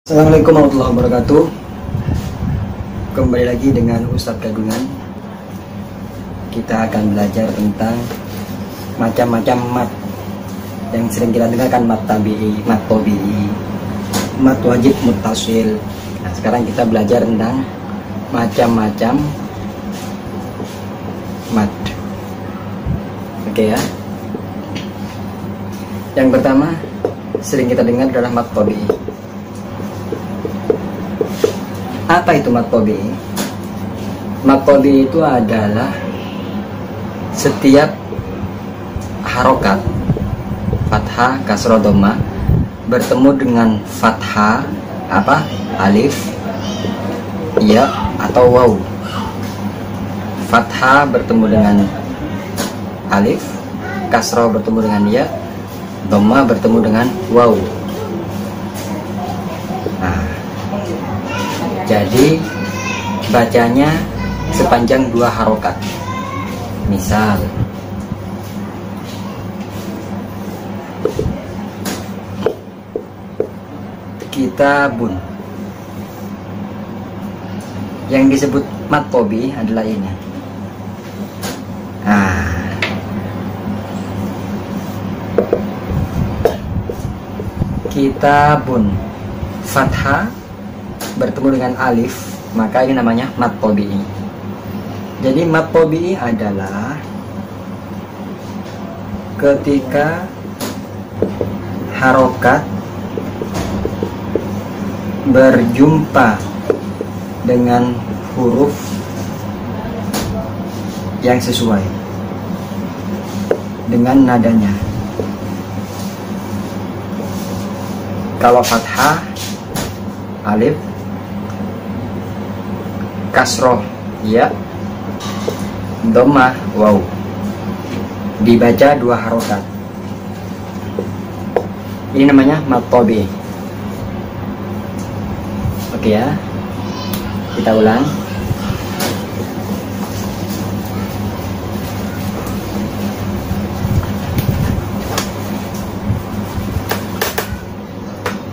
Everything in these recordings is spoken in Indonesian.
Assalamualaikum warahmatullahi wabarakatuh. Kembali lagi dengan Ustadz Gadungan. Kita akan belajar tentang macam-macam mat yang sering kita dengar kan, mat tabi'i, mat tobi'i, mat wajib muttasil. Nah, sekarang kita belajar tentang macam-macam mat. Oke ya. Yang pertama sering kita dengar adalah mat tobi'i. Apa itu mat tobi'i? Mat tobi'i itu adalah setiap harokat fathah, kasroh, dhamma bertemu dengan fathah alif, ya atau waw. Fathah bertemu dengan alif, kasroh bertemu dengan ya, dhamma bertemu dengan waw. Nah, jadi bacanya sepanjang dua harokat. Misal kitabun, yang disebut mat tobi adalah ini. Kitabun fathah bertemu dengan alif, maka ini namanya mat tobi'i. Jadi mat tobi'i adalah ketika harokat berjumpa dengan huruf yang sesuai dengan nadanya. Kalau fathah alif, kasroh ya, dhammah waw, dibaca dua harokat. Ini namanya mat tobi'i. Oke ya, kita ulang.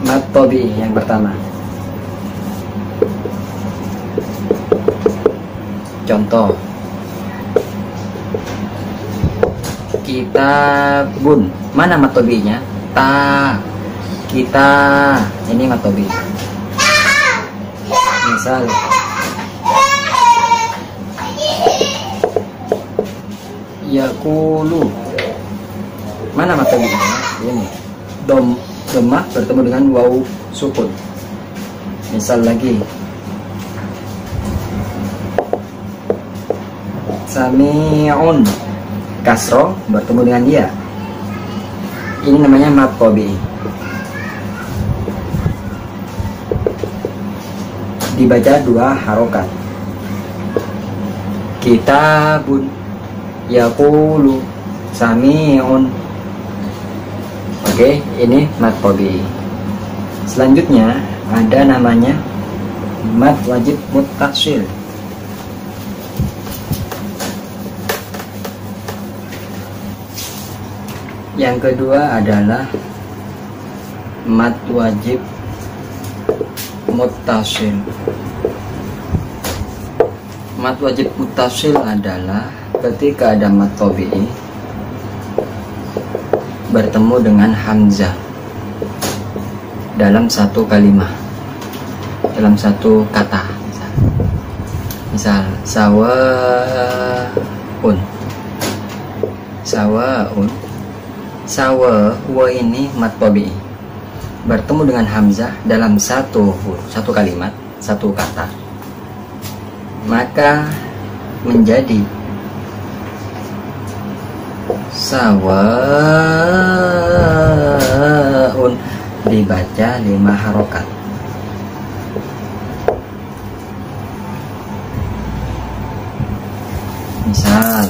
Mat tobi'i yang pertama. Contoh, kitabun, mana mat tobi'nya? Ta, kita, ini mat tobi'. Misal yakulu, mana mat tobi'nya? Ini dhammah bertemu dengan waw sukun. Misal lagi sami'un, kasroh bertemu dengan ya. Ini namanya mat tobi'i. Dibaca dua harokat. Kitabun, yaqulu, sami'un. Oke, ini mat tobi'i. Selanjutnya ada namanya mat wajib muttasil. Yang kedua adalah mat wajib muttasil. Mat wajib muttasil adalah ketika ada mat tobi'i bertemu dengan hamzah dalam satu kalimat, dalam satu kata. Misal sawaun, sawaun, sawa, wa ini mat tobi'i bertemu dengan hamzah dalam satu kalimat, satu kata, maka menjadi sawaun, dibaca 5 harokat. Misal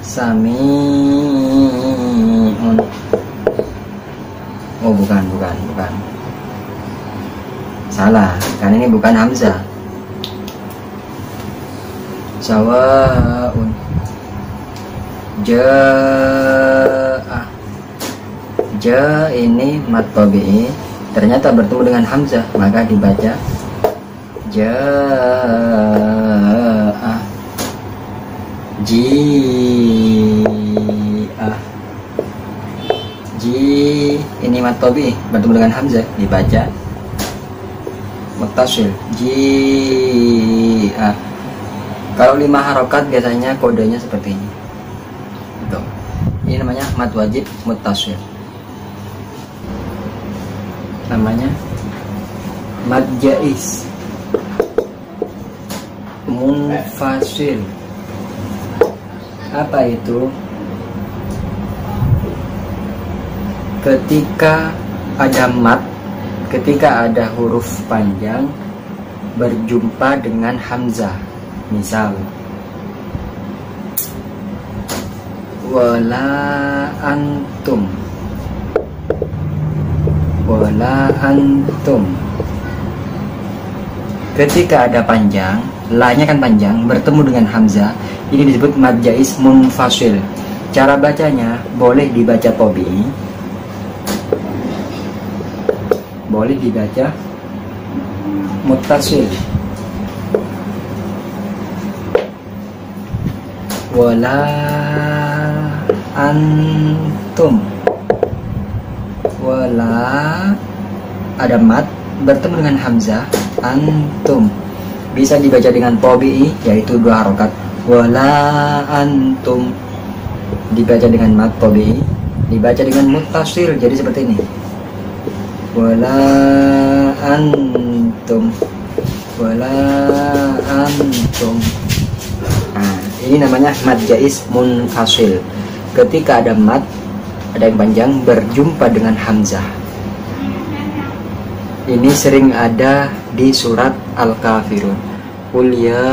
sami'un, oh bukan, salah, kan ini bukan hamzah. Sawaun, ja ini mat tobi'i ternyata bertemu dengan hamzah, maka dibaca jaa, ji'ah. Ji ini mad tabi'i bertemu dengan hamzah, dibaca muttasil, ji'ah. Kalau 5 harokat biasanya kodenya seperti ini. Tuh. Ini namanya mad wajib muttasil. Namanya mad jaiz munfasil. Apa itu? Ketika ada mad, ketika ada huruf panjang berjumpa dengan hamzah. Misal wala antum, wala antum. Ketika ada panjang, la-nya kan panjang, bertemu dengan hamzah, ini disebut mad jaiz munfasil. Cara bacanya boleh dibaca tabi'i, boleh dibaca muttasil. Wala antum, wala ada mad bertemu dengan hamzah, antum bisa dibaca dengan tabi'i yaitu 2 harokat. Wala antum dibaca dengan mad tabi'i, dibaca dengan muttasil jadi seperti ini. Wala antum, wala antum. Nah, ini namanya mad jaiz munfasil. Ketika ada mad, ada yang panjang berjumpa dengan hamzah. Ini sering ada di surat Al-Kafirun. Qul ya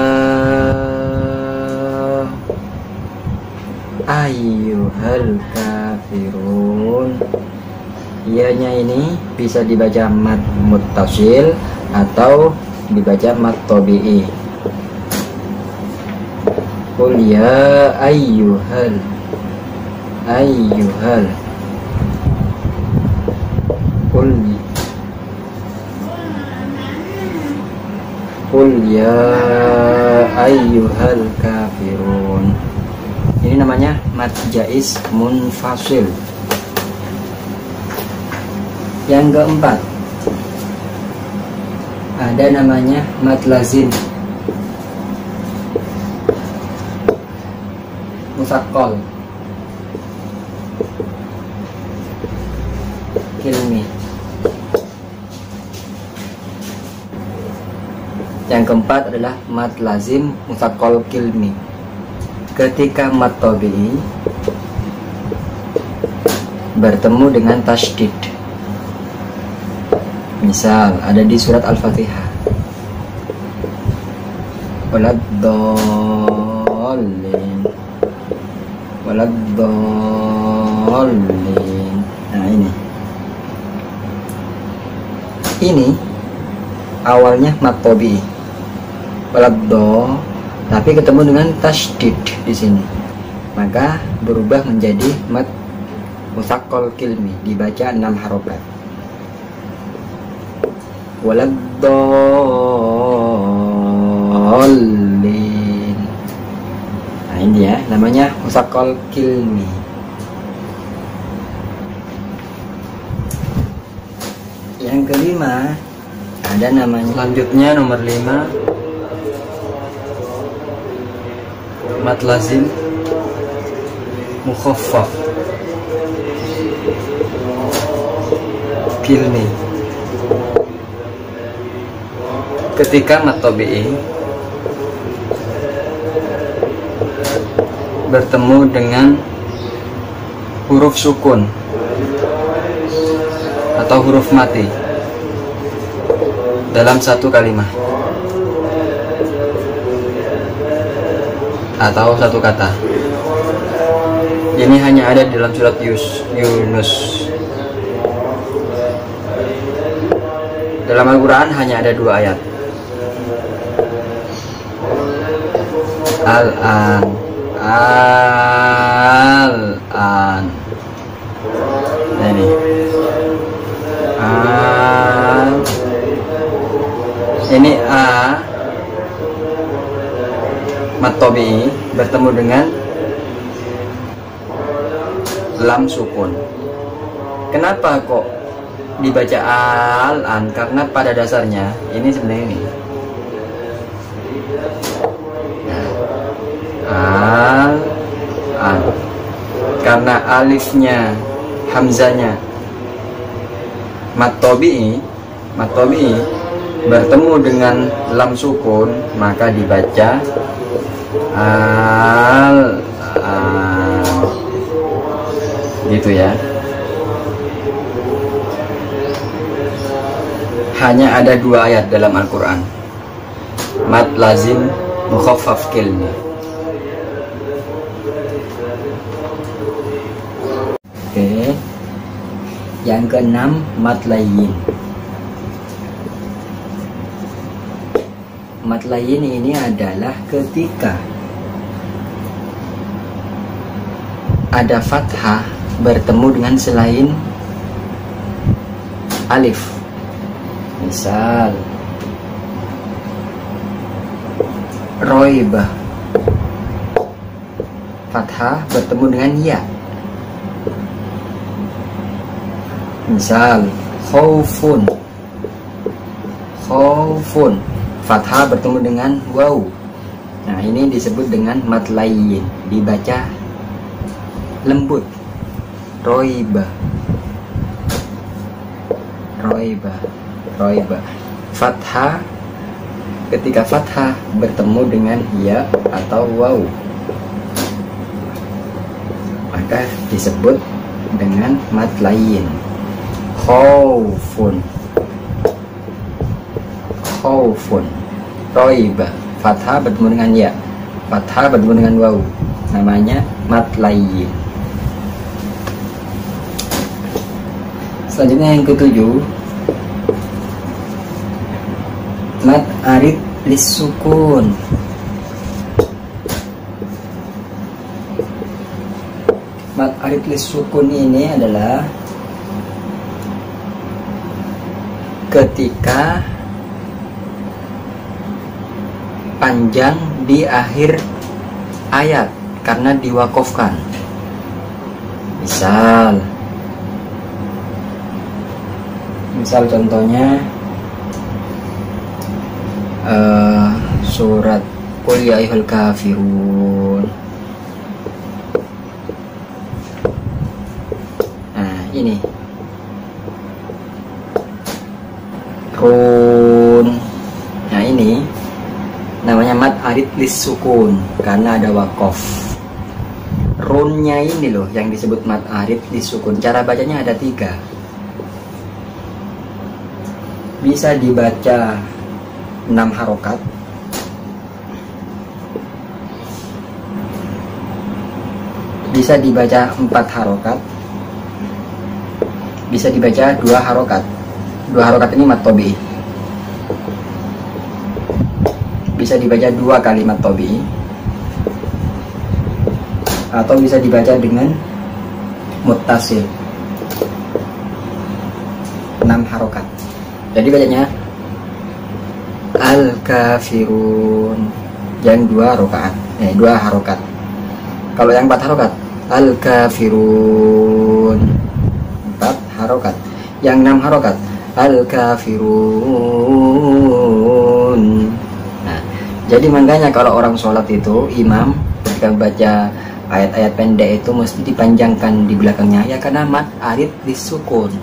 ayyuhal kafirun. Ianya ini bisa dibaca mad muttasil atau dibaca mad tabi'i. Qul ya ayyuhal, ayyuhal. Qul ya ayyuhal kafirun. Ini namanya mad jaiz munfasil. Yang keempat, ada namanya mad lazim musaqqal kilmi. Yang keempat adalah mad lazim musaqqal kilmi. Ketika mad tabi'i bertemu dengan tasydid. Misal ada di surat Al-Fatihah, waladdallin, waladdallin. Nah ini awalnya mad tabi'i waladdo, tapi ketemu dengan tasydid di sini, maka berubah menjadi mad musaqqal kilmi, dibaca 6 harokat. Waladdallin. Nah ini ya, namanya musaqqal kilmi. Yang kelima ada namanya, selanjutnya nomor 5 mad lazim mukhaffaf kilmi. Ketika mad tabi'i bertemu dengan huruf sukun atau huruf mati dalam satu kalimat atau satu kata. Ini hanya ada di dalam surat Yunus. Dalam Al-Quran hanya ada 2 ayat. Al-an, al-an. Nah ini Ini a mat tabi'i bertemu dengan lam sukun. Kenapa kok dibaca al-an? Karena pada dasarnya ini sebenarnya ini al-an, karena alifnya hamzanya mat tabi'i bertemu dengan lam sukun, maka dibaca al-an, gitu ya. Hanya ada 2 ayat dalam Al-Quran mat lazim mukhaffaf kilni. Oke, yang keenam mat layyin. Mat layyin ini adalah ketika ada fathah bertemu dengan selain alif. Misal roibah, fathah bertemu dengan ya. Misal khaufun, fathah bertemu dengan waw. Nah, ini disebut dengan mat layyin, dibaca lembut. Roibah, fathah, ketika fathah bertemu dengan ya atau waw, maka disebut dengan mat layyin. Khaufun, roibah, fathah bertemu dengan ya, fathah bertemu dengan waw, namanya mat layyin. Selanjutnya yang ketujuh mat arid lisukun. Mat arid lisukun ini adalah ketika panjang di akhir ayat karena diwakofkan. Misal contohnya surat Qul ya ayyuhal kafirun. Nah, ini run. Nah, ini namanya mat arid lisukun karena ada wakof. Runnya ini loh yang disebut mat arid lisukun. Cara bacanya ada 3. Bisa dibaca 6 harokat, bisa dibaca 4 harokat, bisa dibaca 2 harokat. 2 harokat ini mat tabi'i. Bisa dibaca 2 kali mat tabi'i, atau bisa dibaca dengan muttasil 6 harokat. Jadi bacanya al-kafirun yang 2 harokat. Kalau yang 4 harokat al-kafirun 4 harokat. Yang 6 harokat al-kafirun. Nah, jadi makanya kalau orang sholat itu imam ketika baca ayat-ayat pendek itu mesti dipanjangkan di belakangnya ya, karena mat arid disukun.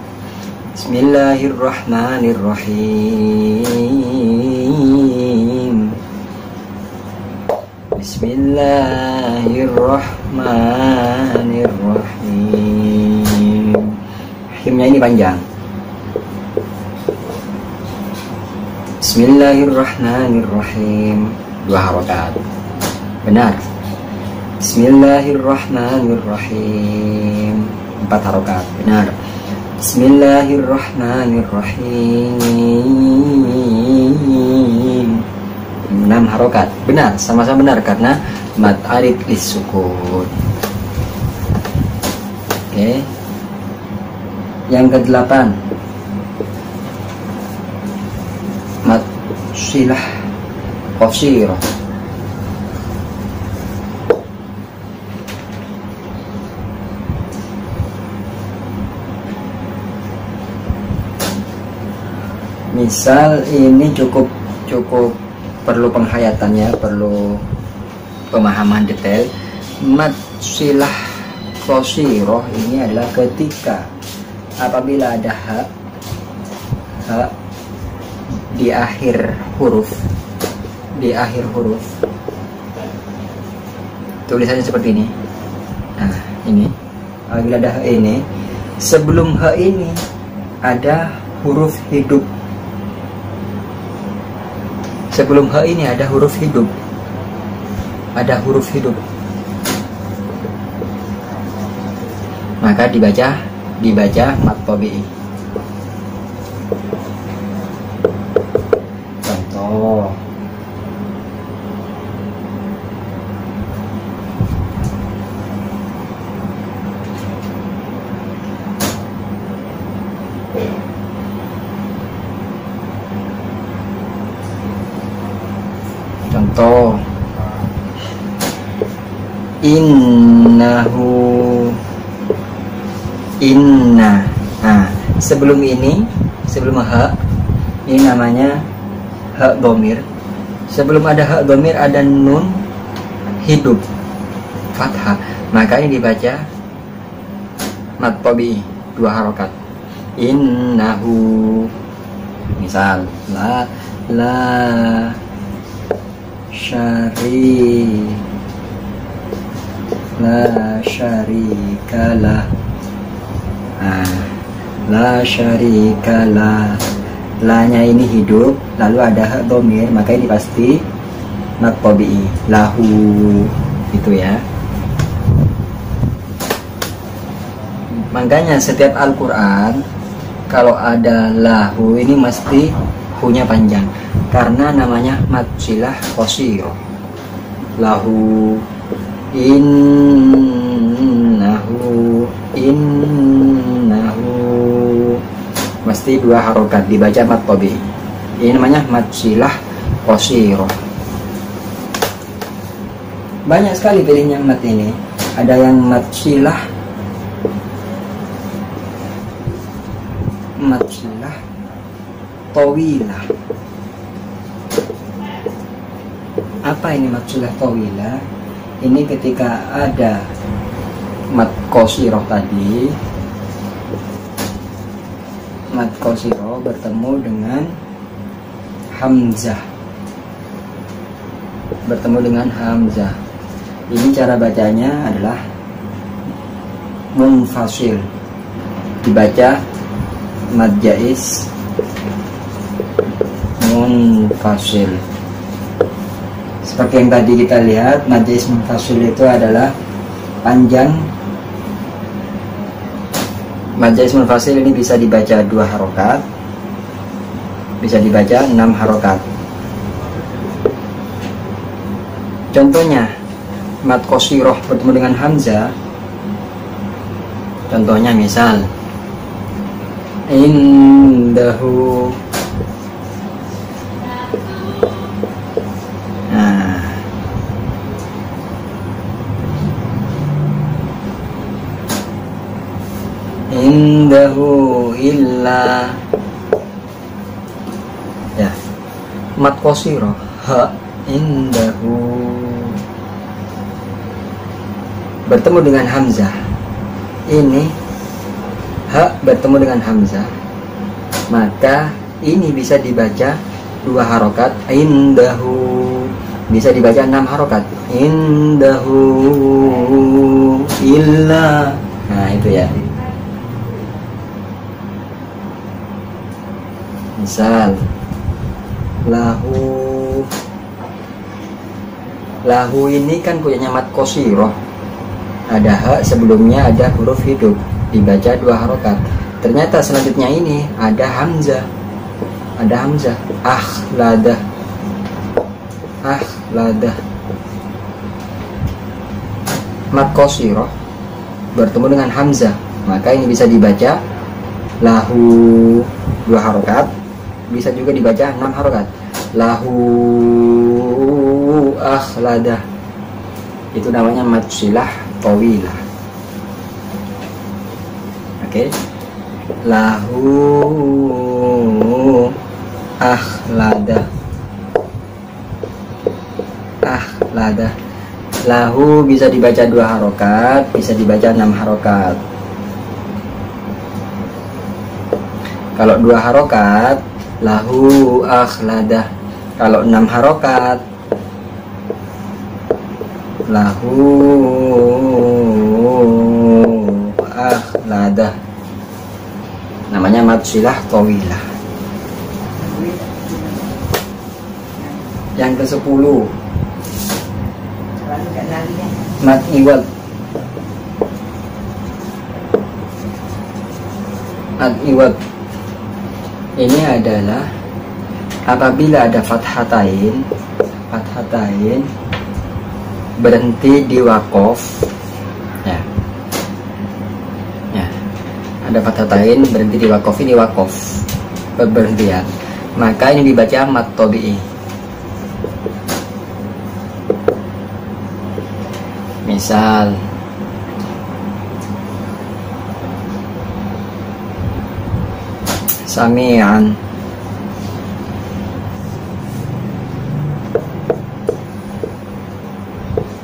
Bismillahirrahmanirrahim. Bismillahirrahmanirrahim. Himnya ini panjang. Bismillahirrahmanirrahim 2 harokat. Benar. Bismillahirrahmanirrahim 4 harokat. Benar. Bismillahirrahmanirrahim 6 harokat. Benar, sama-sama benar karena mat arid lisukun. Oke. Yang ke-8 silah qasirah. Misal ini cukup perlu penghayatannya, perlu pemahaman detail. Mad silah qasirah ini adalah ketika apabila ada ha di akhir huruf, tulisannya seperti ini. Nah, ini apabila ada ha ini, sebelum ha ini ada huruf hidup. Sebelum ha ini ada huruf hidup. Maka dibaca mad tabi'i. Contoh. Inna. Nah, sebelum ha ini namanya ha dhamir. Sebelum ada ha dhamir ada nun hidup fathah, maka ini dibaca mad tabi'i 2 harokat. Innahu. Misal la syarikalah. La syarikalah. La-nya ini hidup, lalu ada ha dhamir, maka ini pasti mad tabi'i lahu, gitu ya. Makanya setiap Al-Quran kalau ada lahu ini mesti hu-nya panjang, karena namanya mad silah qasirah. Lahu, innahu mesti 2 harokat, dibaca mad tabi'i. Ini namanya mad silah qasirah. Banyak sekali pilihnya mad ini. Ada yang mad silah tawilah. Apa ini mad silah tawilah? Ini ketika ada mad qasirah tadi, mad qasirah bertemu dengan hamzah. Ini cara bacanya adalah munfasil, dibaca mad jaiz munfasil. Seperti yang tadi kita lihat, mad jaiz munfasil itu adalah panjang. Mad jaiz munfasil ini bisa dibaca 2 harokat, bisa dibaca 6 harokat. Contohnya mad qasirah bertemu dengan hamzah. Contohnya misal indahu. Nah, indahu illa, ya, mad qasirah ha indahu bertemu dengan hamzah. Ini ha bertemu dengan hamzah, maka ini bisa dibaca 2 harokat. Indahu bisa dibaca 6 harokat. Indahu illa. Nah, itu ya. Misal lahu ini kan punyanya mad qasirah, ada ha sebelumnya ada huruf hidup, dibaca 2 harokat. Ternyata selanjutnya ini ada hamzah, akhladah. Mad qasirah bertemu dengan hamzah, maka ini bisa dibaca lahu 2 harokat, bisa juga dibaca 6 harokat. lahu akhladah, itu namanya mad silah tawilah. Oke, lahu akhladah, akhladah. Lahu bisa dibaca 2 harokat, bisa dibaca 6 harokat. Kalau 2 harokat, lahu akhladah. Kalau 6 harokat, lahu akhladah. Namanya mad silah tawilah. Yang ke-10, mad iwad. Mad iwad ini adalah apabila ada fathatain berhenti di wakof, ya, ada fathatain berhenti di wakof, ini wakof berhentian, maka ini dibaca mad tabi'i. Misal sami'an,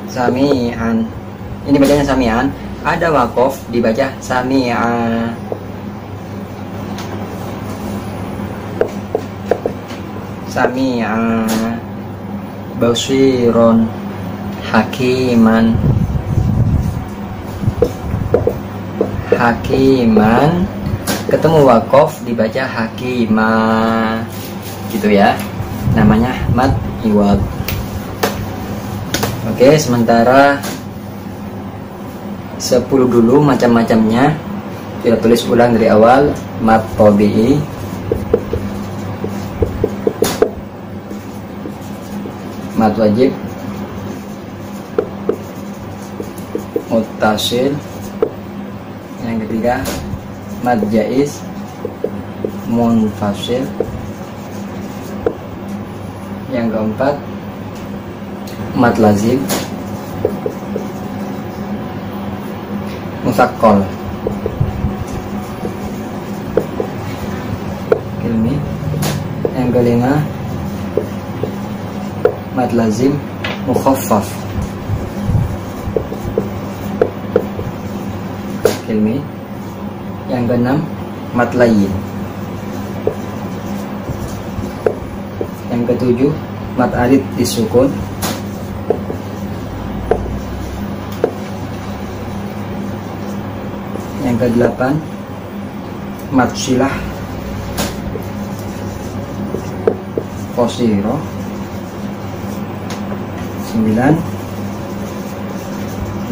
sami'an, ini bacanya sami'an, ada wakof dibaca sami'a. Sami'a, basiron, hakiman, hakiman, ketemu wakof dibaca hakimah, gitu ya, namanya mad iwad. Oke, sementara 10 dulu macam-macamnya, kita tulis ulang dari awal. Mad tabi'i, mad wajib, muttasil, yang ketiga mad jaiz, munfasil, yang keempat mad lazim, musaqqal. Ini yang kelima mad lazim mukhaffaf. Ilmi. Yang keenam mad layyin. Yang ketujuh mad arid disukun. Yang kedelapan mad silah qasiro. 9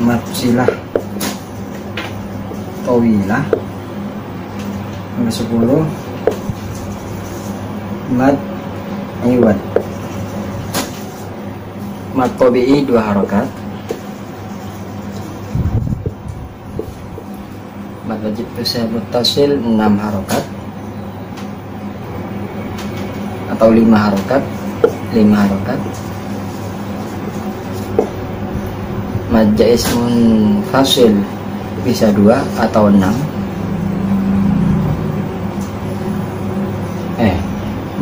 mad silah tawilah. Yang 10 mad iwad. Mad tabi'i 2 harokat, mad wajib muttasil 6 harokat atau 5 harokat, 5 harokat. Mad jaiz munfasil bisa 2 atau 6,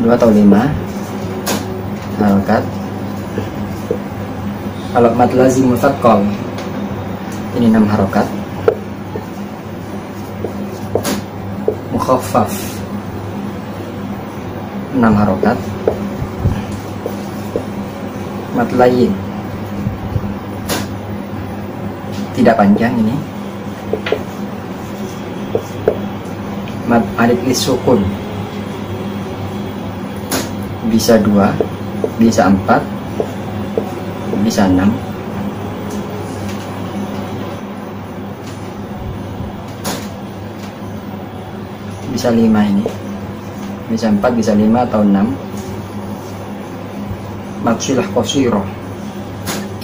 2 atau 5 harokat. Kalau mad lazim musaqqal ini 6 harokat, mukhaffaf 6 harokat, mad layyin tidak panjang ini, mad arid lisukun bisa 2, bisa 4, bisa 6, bisa 5 ini, bisa 4, bisa 5 atau 6. Mad silah qasiro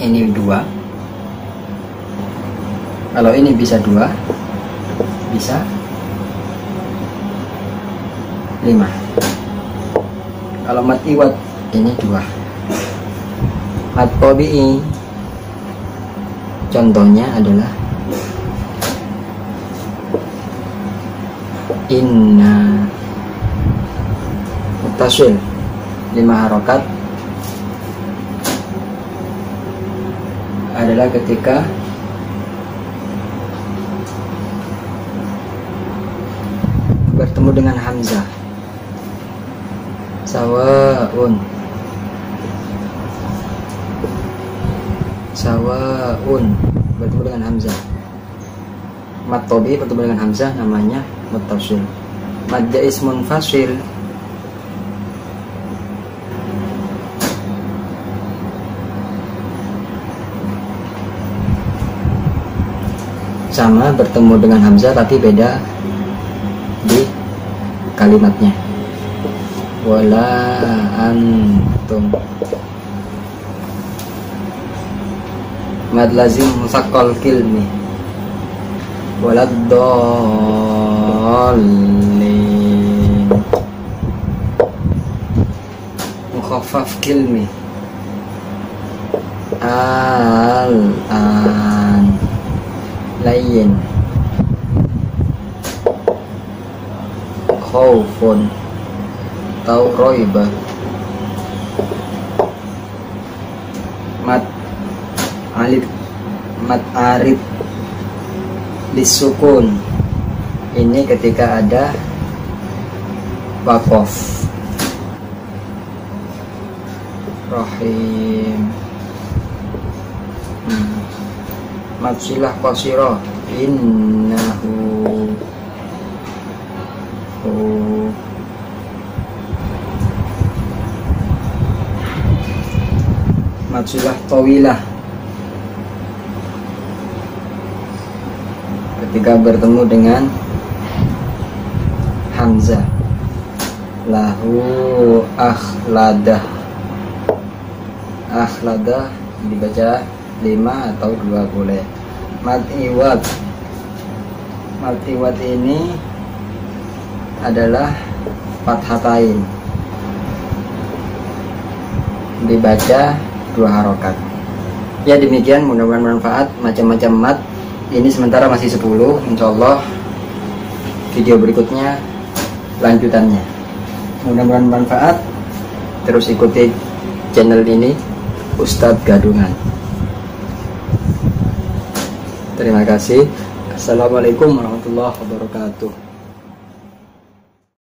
ini 2. Kalau ini bisa 2, bisa 5. Kalau mad iwad ini 2. Mat tabi'i contohnya adalah inna muttasil 5 harokat adalah ketika bertemu dengan hamzah. Sawaun bertemu dengan hamzah. Mat tabi'i bertemu dengan hamzah namanya muttasil. Mad jaiz munfasil sama, bertemu dengan hamzah tapi beda di kalimatnya. Wala antum. Mad lazim musaqqal kilmi. Walad dallin. Mukhaffaf kilmi. Al-an. Layyin. Khaufun. Tau roiba. Mat arid disukun ini ketika ada waqaf. Rahim. Mat silah qasira innahu mat silah tawilah ketika bertemu dengan hamzah. Lahu akhladah dibaca 5 atau 2 boleh. Mad iwad ini adalah fathatain, dibaca 2 harokat. Ya demikian, mudah-mudahan bermanfaat. Macam-macam mat ini sementara masih 10, insyaallah video berikutnya lanjutannya. Mudah-mudahan bermanfaat. Terus ikuti channel ini Ustadz Gadungan. Terima kasih. Assalamualaikum warahmatullahi wabarakatuh.